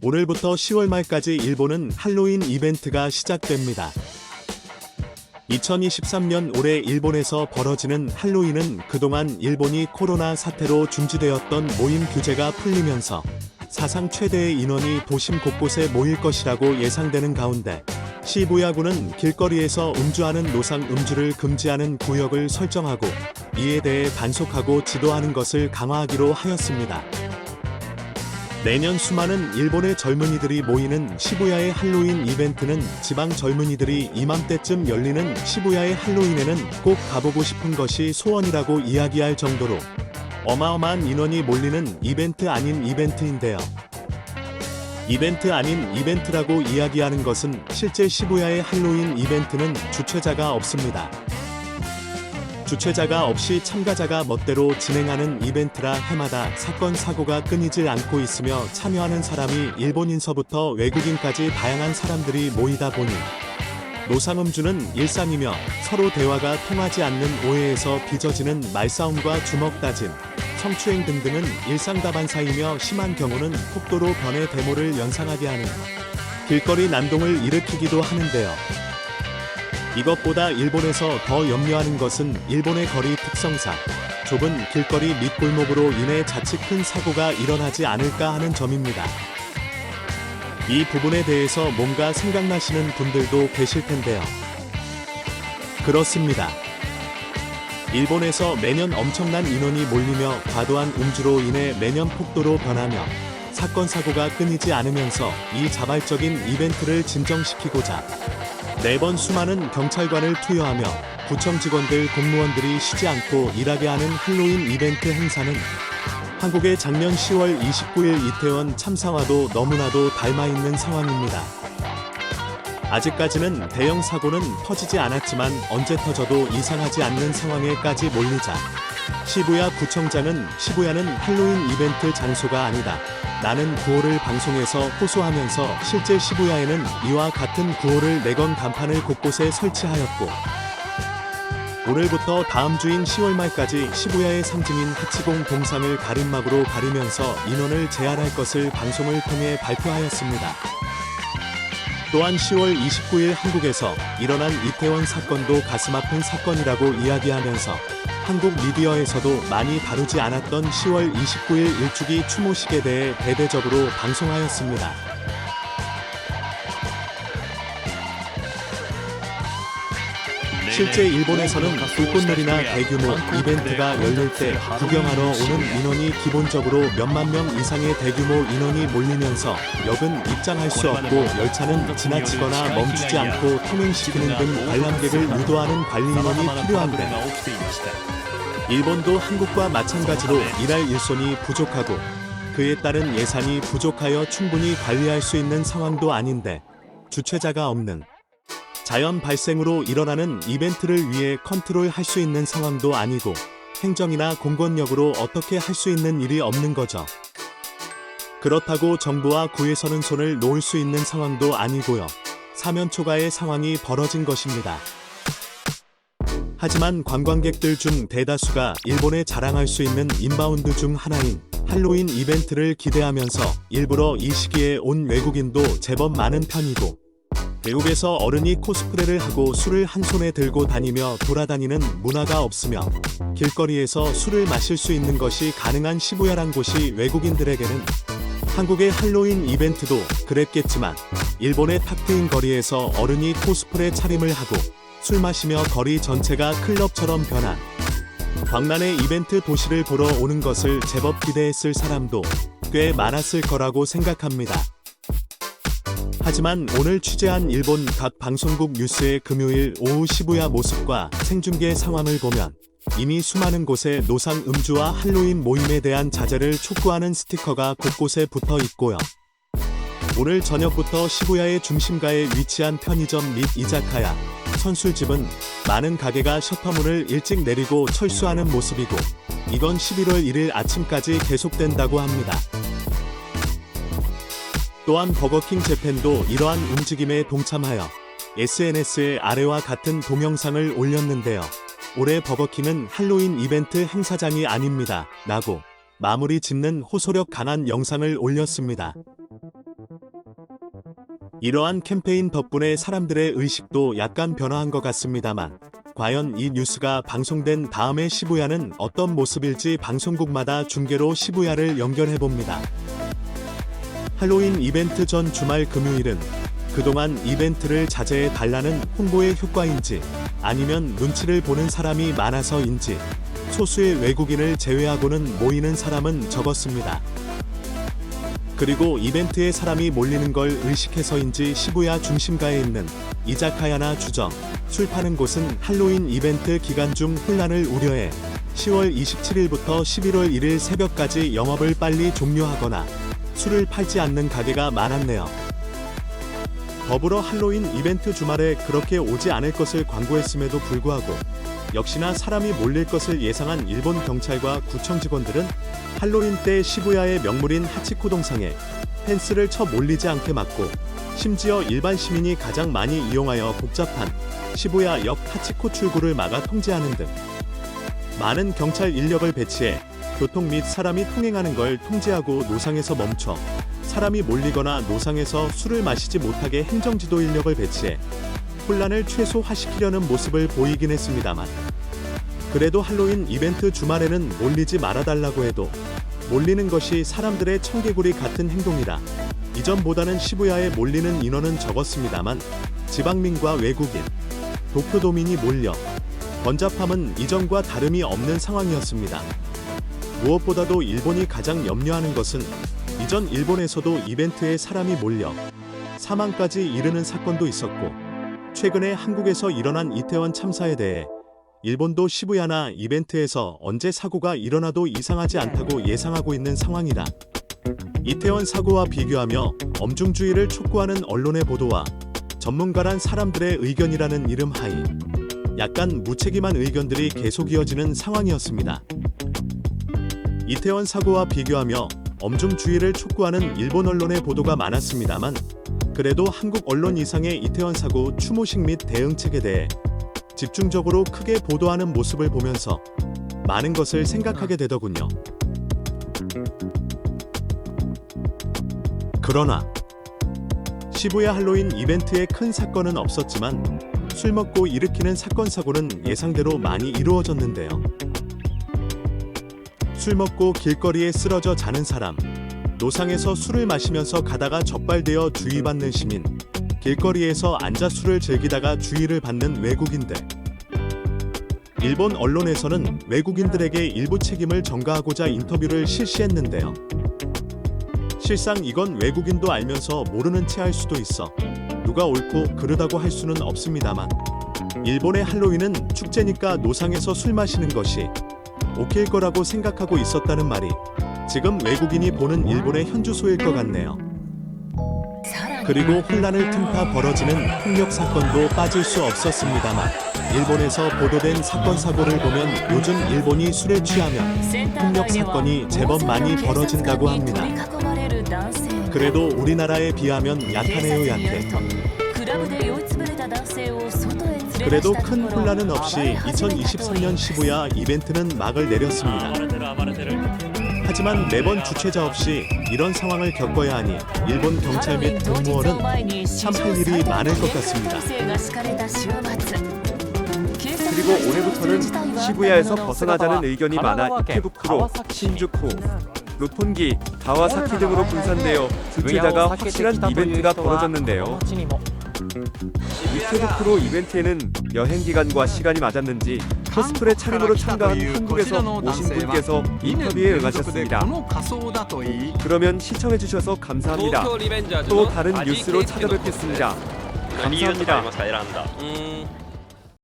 오늘부터 10월 말까지 일본은 할로윈 이벤트가 시작됩니다. 2023년 올해 일본에서 벌어지는 할로윈은 그동안 일본이 코로나 사태로 중지되었던 모임 규제가 풀리면서 사상 최대의 인원이 도심 곳곳에 모일 것이라고 예상되는 가운데 시부야구는 길거리에서 음주하는 노상 음주를 금지하는 구역을 설정하고 이에 대해 단속하고 지도하는 것을 강화하기로 하였습니다. 내년 수많은 일본의 젊은이들이 모이는 시부야의 할로윈 이벤트는 지방 젊은이들이 이맘때쯤 열리는 시부야의 할로윈에는 꼭 가보고 싶은 것이 소원이라고 이야기할 정도로 어마어마한 인원이 몰리는 이벤트 아닌 이벤트인데요. 이벤트 아닌 이벤트라고 이야기하는 것은 실제 시부야의 할로윈 이벤트는 주최자가 없습니다. 주최자가 없이 참가자가 멋대로 진행하는 이벤트라 해마다 사건 사고가 끊이질 않고 있으며 참여하는 사람이 일본인서부터 외국인까지 다양한 사람들이 모이다 보니 노상음주는 일상이며 서로 대화가 통하지 않는 오해에서 빚어지는 말싸움과 주먹 다짐, 성추행 등등은 일상다반사이며 심한 경우는 폭도로 변의 대모를 연상하게 하는 길거리 난동을 일으키기도 하는데요. 이것보다 일본에서 더 염려하는 것은 일본의 거리 특성상 좁은 길거리 및 골목으로 인해 자칫 큰 사고가 일어나지 않을까 하는 점입니다. 이 부분에 대해서 뭔가 생각나시는 분들도 계실 텐데요. 그렇습니다. 일본에서 매년 엄청난 인원이 몰리며 과도한 음주로 인해 매년 폭도로 변하며 사건 사고가 끊이지 않으면서 이 자발적인 이벤트를 진정시키고자 매번 수많은 경찰관을 투여하며 구청 직원들 공무원들이 쉬지 않고 일하게 하는 할로윈 이벤트 행사는 한국의 작년 10월 29일 이태원 참사와도 너무나도 닮아있는 상황입니다. 아직까지는 대형 사고는 터지지 않았지만 언제 터져도 이상하지 않는 상황에까지 몰리자 시부야 구청장은 시부야는 할로윈 이벤트 장소가 아니다. 나는 구호를 방송에서 호소하면서 실제 시부야에는 이와 같은 구호를 내건 간판을 곳곳에 설치하였고 오늘부터 다음 주인 10월 말까지 시부야의 상징인 하치공 동상을 가림막으로 가리면서 인원을 제한할 것을 방송을 통해 발표하였습니다. 또한 10월 29일 한국에서 일어난 이태원 사건도 가슴 아픈 사건이라고 이야기하면서 한국 미디어에서도 많이 다루지 않았던 10월 29일 일주기 추모식에 대해 대대적으로 방송하였습니다. 실제 일본에서는 불꽃놀이나 대규모 이벤트가 열릴 때 구경하러 오는 인원이 기본적으로 몇만 명 이상의 대규모 인원이 몰리면서 역은 입장할 수 없고 열차는 지나치거나 멈추지 않고 통행시키는 등 관람객을 유도하는 관리 인원이 필요한데 일본도 한국과 마찬가지로 일할 일손이 부족하고 그에 따른 예산이 부족하여 충분히 관리할 수 있는 상황도 아닌데 주최자가 없는 자연 발생으로 일어나는 이벤트를 위해 컨트롤할 수 있는 상황도 아니고 행정이나 공권력으로 어떻게 할 수 있는 일이 없는 거죠. 그렇다고 정부와 구에서는 손을 놓을 수 있는 상황도 아니고요. 사면초가의 상황이 벌어진 것입니다. 하지만 관광객들 중 대다수가 일본에 자랑할 수 있는 인바운드 중 하나인 할로윈 이벤트를 기대하면서 일부러 이 시기에 온 외국인도 제법 많은 편이고 외국에서 어른이 코스프레를 하고 술을 한 손에 들고 다니며 돌아다니는 문화가 없으며 길거리에서 술을 마실 수 있는 것이 가능한 시부야란 곳이 외국인들에게는 한국의 할로윈 이벤트도 그랬겠지만 일본의 탁 트인 거리에서 어른이 코스프레 차림을 하고 술 마시며 거리 전체가 클럽처럼 변한 광란의 이벤트 도시를 보러 오는 것을 제법 기대했을 사람도 꽤 많았을 거라고 생각합니다. 하지만 오늘 취재한 일본 각 방송국 뉴스의 금요일 오후 시부야 모습과 생중계 상황을 보면 이미 수많은 곳에 노상 음주와 할로윈 모임에 대한 자제를 촉구하는 스티커가 곳곳에 붙어 있고요. 오늘 저녁부터 시부야의 중심가에 위치한 편의점 및 이자카야, 선술집은 많은 가게가 셔터문을 일찍 내리고 철수하는 모습이고 이건 11월 1일 아침까지 계속된다고 합니다. 또한 버거킹 재팬도 이러한 움직임에 동참하여 SNS에 아래와 같은 동영상을 올렸는데요. 올해 버거킹은 할로윈 이벤트 행사장이 아닙니다. 라고 마무리 짓는 호소력 강한 영상을 올렸습니다. 이러한 캠페인 덕분에 사람들의 의식도 약간 변화한 것 같습니다만 과연 이 뉴스가 방송된 다음에 시부야는 어떤 모습일지 방송국마다 중계로 시부야를 연결해봅니다. 할로윈 이벤트 전 주말 금요일은 그동안 이벤트를 자제해 달라는 홍보의 효과인지 아니면 눈치를 보는 사람이 많아서인지 소수의 외국인을 제외하고는 모이는 사람은 적었습니다. 그리고 이벤트에 사람이 몰리는 걸 의식해서인지 시부야 중심가에 있는 이자카야나 주점, 술 파는 곳은 할로윈 이벤트 기간 중 혼란을 우려해 10월 27일부터 11월 1일 새벽까지 영업을 빨리 종료하거나 술을 팔지 않는 가게가 많았네요. 더불어 할로윈 이벤트 주말에 그렇게 오지 않을 것을 광고했음에도 불구하고 역시나 사람이 몰릴 것을 예상한 일본 경찰과 구청 직원들은 할로윈 때 시부야의 명물인 하치코 동상에 펜스를 쳐 몰리지 않게 막고 심지어 일반 시민이 가장 많이 이용하여 복잡한 시부야 역 하치코 출구를 막아 통제하는 등 많은 경찰 인력을 배치해 교통 및 사람이 통행하는 걸 통제하고 노상에서 멈춰 사람이 몰리거나 노상에서 술을 마시지 못하게 행정지도 인력을 배치해 혼란을 최소화시키려는 모습을 보이긴 했습니다만 그래도 할로윈 이벤트 주말에는 몰리지 말아달라고 해도 몰리는 것이 사람들의 청개구리 같은 행동이라 이전보다는 시부야에 몰리는 인원은 적었습니다만 지방민과 외국인, 도쿄도민이 몰려 번잡함은 이전과 다름이 없는 상황이었습니다. 무엇보다도 일본이 가장 염려하는 것은 이전 일본에서도 이벤트에 사람이 몰려 사망까지 이르는 사건도 있었고 최근에 한국에서 일어난 이태원 참사에 대해 일본도 시부야나 이벤트에서 언제 사고가 일어나도 이상하지 않다고 예상하고 있는 상황이라 이태원 사고와 비교하며 엄중주의를 촉구하는 언론의 보도와 전문가란 사람들의 의견이라는 이름 하에 약간 무책임한 의견들이 계속 이어지는 상황이었습니다. 이태원 사고와 비교하며 엄중주의를 촉구하는 일본 언론의 보도가 많았습니다만 그래도 한국 언론 이상의 이태원 사고 추모식 및 대응책에 대해 집중적으로 크게 보도하는 모습을 보면서 많은 것을 생각하게 되더군요. 그러나 시부야 할로윈 이벤트에 큰 사건은 없었지만 술 먹고 일으키는 사건 사고는 예상대로 많이 이루어졌는데요. 술 먹고 길거리에 쓰러져 자는 사람, 노상에서 술을 마시면서 가다가 적발되어 주의받는 시민, 길거리에서 앉아 술을 즐기다가 주의를 받는 외국인들. 일본 언론에서는 외국인들에게 일부 책임을 전가하고자 인터뷰를 실시했는데요. 실상 이건 외국인도 알면서 모르는 채 할 수도 있어 누가 옳고 그르다고 할 수는 없습니다만 일본의 할로윈은 축제니까 노상에서 술 마시는 것이 오케이일 거라고 생각하고 있었다는 말이 지금 외국인이 보는 일본의 현주소일 것 같네요. 그리고 혼란을 틈타 벌어지는 폭력 사건도 빠질 수 없었습니다만 일본에서 보도된 사건 사고를 보면 요즘 일본이 술에 취하면 폭력 사건이 제법 많이 벌어진다고 합니다. 그래도 우리나라에 비하면 약하네요. 약해. 그래도 큰 혼란은 없이 2023년 시부야 이벤트는 막을 내렸습니다. 하지만 매번 주최자 없이 이런 상황을 겪어야 하니 일본 경찰 및 공무원은 참 할 일이 많을 것 같습니다. 그리고 올해부터는 시부야에서 벗어나자는 의견이 많아 이케부쿠로, 신주쿠, 로폰기, 가와사키 등으로 분산되어 주최자가 확실한 이벤트가 벌어졌는데요. 이케부쿠로 이벤트에는 여행기간과 시간이 맞았는지 코스프레 차림으로 참가한 한국에서 오신 분께서 인터뷰에 응하셨습니다. 그러면 시청해주셔서 감사합니다. 또 다른 뉴스로 찾아뵙겠습니다. 감사합니다.